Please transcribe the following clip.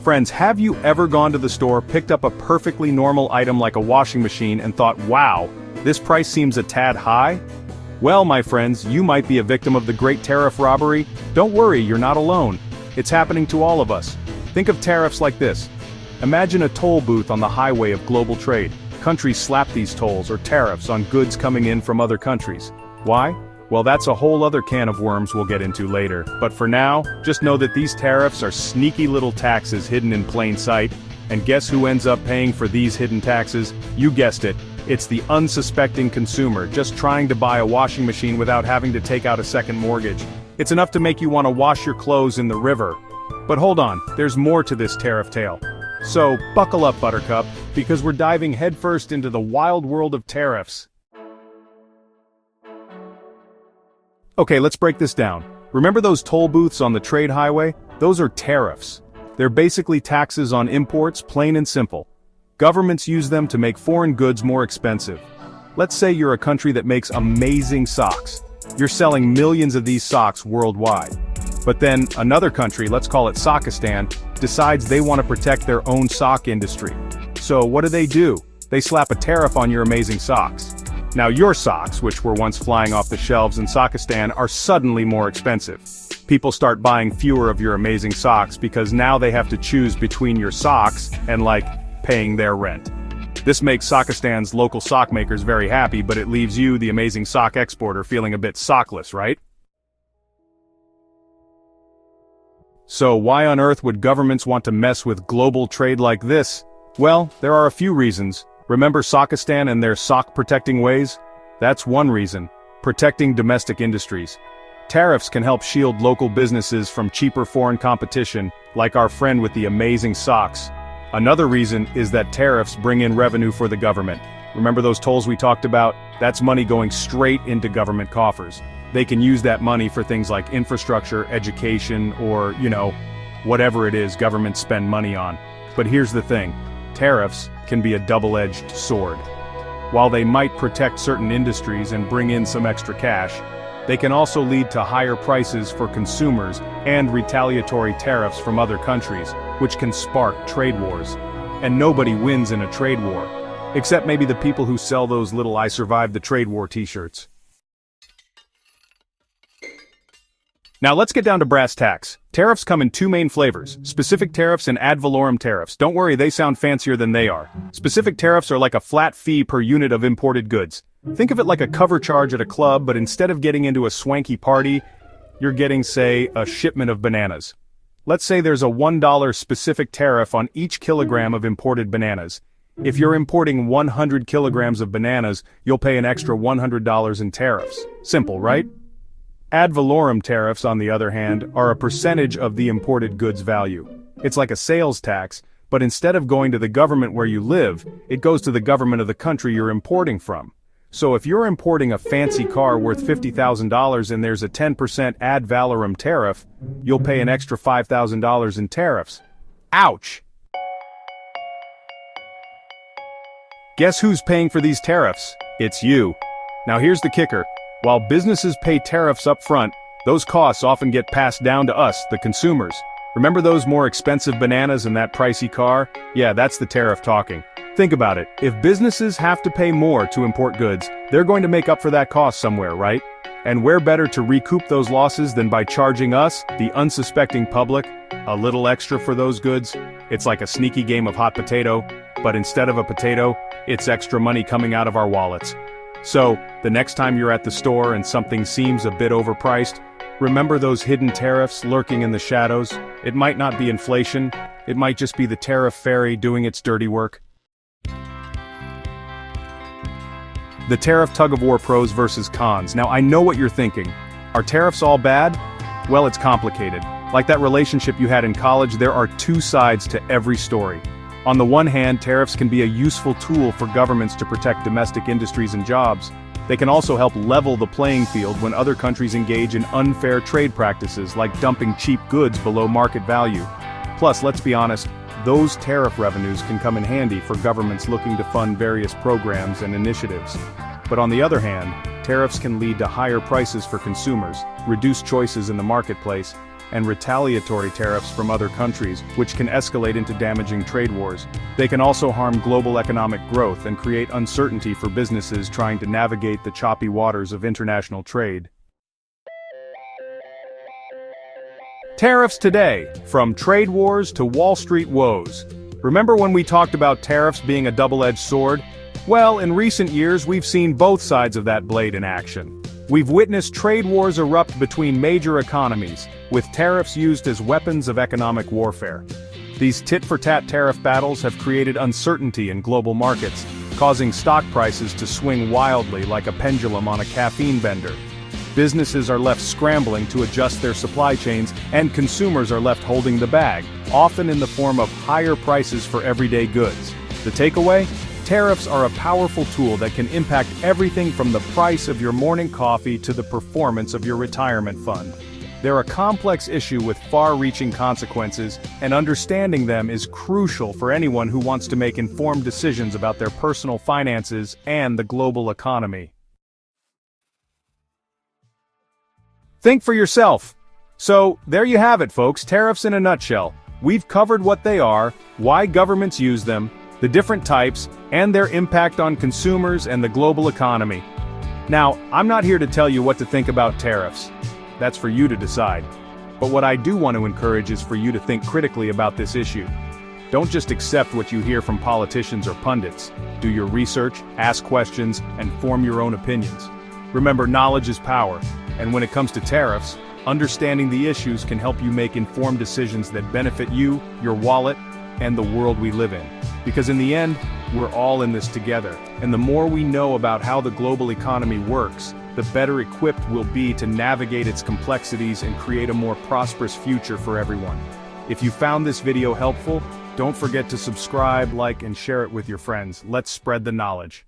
Friends, have you ever gone to the store, picked up a perfectly normal item like a washing machine and thought, wow, this price seems a tad high? Well, my friends, you might be a victim of the great tariff robbery. Don't worry, you're not alone. It's happening to all of us. Think of tariffs like this. Imagine a toll booth on the highway of global trade. Countries slap these tolls or tariffs on goods coming in from other countries. Why? Well, that's a whole other can of worms we'll get into later. But for now, just know that these tariffs are sneaky little taxes hidden in plain sight. And guess who ends up paying for these hidden taxes? You guessed it. It's the unsuspecting consumer, just trying to buy a washing machine without having to take out a second mortgage. It's enough to make you want to wash your clothes in the river. But hold on, there's more to this tariff tale. So, buckle up, Buttercup, because we're diving headfirst into the wild world of tariffs. Okay, let's break this down. Remember those toll booths on the trade highway? Those are tariffs. They're basically taxes on imports, plain and simple. Governments use them to make foreign goods more expensive. Let's say you're a country that makes amazing socks. You're selling millions of these socks worldwide. But then, another country, let's call it Sockistan, decides they want to protect their own sock industry. So what do? They slap a tariff on your amazing socks. Now your socks, which were once flying off the shelves in Sockistan, are suddenly more expensive. People start buying fewer of your amazing socks because now they have to choose between your socks and, paying their rent. This makes Sockistan's local sock makers very happy, but it leaves you, the amazing sock exporter, feeling a bit sockless, right? So why on earth would governments want to mess with global trade like this? Well, there are a few reasons. Remember Sockistan and their sock-protecting ways? That's one reason. Protecting domestic industries. Tariffs can help shield local businesses from cheaper foreign competition, like our friend with the amazing socks. Another reason is that tariffs bring in revenue for the government. Remember those tolls we talked about? That's money going straight into government coffers. They can use that money for things like infrastructure, education, or, whatever it is governments spend money on. But here's the thing. Tariffs can be a double-edged sword. While they might protect certain industries and bring in some extra cash, they can also lead to higher prices for consumers and retaliatory tariffs from other countries, which can spark trade wars. And nobody wins in a trade war, except maybe the people who sell those little "I survived the trade war" t-shirts. Now let's get down to brass tacks. Tariffs come in two main flavors, specific tariffs and ad valorem tariffs. Don't worry, they sound fancier than they are. Specific tariffs are like a flat fee per unit of imported goods. Think of it like a cover charge at a club, but instead of getting into a swanky party, you're getting, say, a shipment of bananas. Let's say there's a $1 specific tariff on each kilogram of imported bananas. If you're importing 100 kilograms of bananas, you'll pay an extra $100 in tariffs. Simple, right? Ad valorem tariffs, on the other hand, are a percentage of the imported goods value. It's like a sales tax, but instead of going to the government where you live, it goes to the government of the country you're importing from. So if you're importing a fancy car worth $50,000 and there's a 10% ad valorem tariff, you'll pay an extra $5,000 in tariffs. Ouch! Guess who's paying for these tariffs? It's you. Now here's the kicker. While businesses pay tariffs up front, those costs often get passed down to us, the consumers. Remember those more expensive bananas and that pricey car? Yeah, that's the tariff talking. Think about it. If businesses have to pay more to import goods, they're going to make up for that cost somewhere, right? And where better to recoup those losses than by charging us, the unsuspecting public, a little extra for those goods? It's like a sneaky game of hot potato, but instead of a potato, it's extra money coming out of our wallets. So, the next time you're at the store and something seems a bit overpriced, remember those hidden tariffs lurking in the shadows. It might not be inflation, it might just be the tariff fairy doing its dirty work. The tariff tug-of-war pros versus cons. Now I know what you're thinking. Are tariffs all bad? Well, it's complicated. Like that relationship you had in college, there are two sides to every story. On the one hand, tariffs can be a useful tool for governments to protect domestic industries and jobs. They can also help level the playing field when other countries engage in unfair trade practices like dumping cheap goods below market value. Plus, let's be honest, those tariff revenues can come in handy for governments looking to fund various programs and initiatives. But on the other hand, tariffs can lead to higher prices for consumers, reduced choices in the marketplace, and retaliatory tariffs from other countries, which can escalate into damaging trade wars. They can also harm global economic growth and create uncertainty for businesses trying to navigate the choppy waters of international trade. Tariffs today, from trade wars to Wall Street woes. Remember when we talked about tariffs being a double-edged sword? Well, in recent years we've seen both sides of that blade in action. We've witnessed trade wars erupt between major economies, with tariffs used as weapons of economic warfare. These tit-for-tat tariff battles have created uncertainty in global markets, causing stock prices to swing wildly like a pendulum on a caffeine bender. Businesses are left scrambling to adjust their supply chains, and consumers are left holding the bag, often in the form of higher prices for everyday goods. The takeaway? Tariffs are a powerful tool that can impact everything from the price of your morning coffee to the performance of your retirement fund. They're a complex issue with far-reaching consequences, and understanding them is crucial for anyone who wants to make informed decisions about their personal finances and the global economy. Think for yourself. So, there you have it, folks, tariffs in a nutshell. We've covered what they are, why governments use them, the different types, and their impact on consumers and the global economy. Now, I'm not here to tell you what to think about tariffs. That's for you to decide. But what I do want to encourage is for you to think critically about this issue. Don't just accept what you hear from politicians or pundits. Do your research, ask questions, and form your own opinions. Remember, knowledge is power. And when it comes to tariffs, understanding the issues can help you make informed decisions that benefit you, your wallet, and the world we live in. Because in the end, we're all in this together. And the more we know about how the global economy works, the better equipped we'll be to navigate its complexities and create a more prosperous future for everyone. If you found this video helpful, don't forget to subscribe, like, and share it with your friends. Let's spread the knowledge.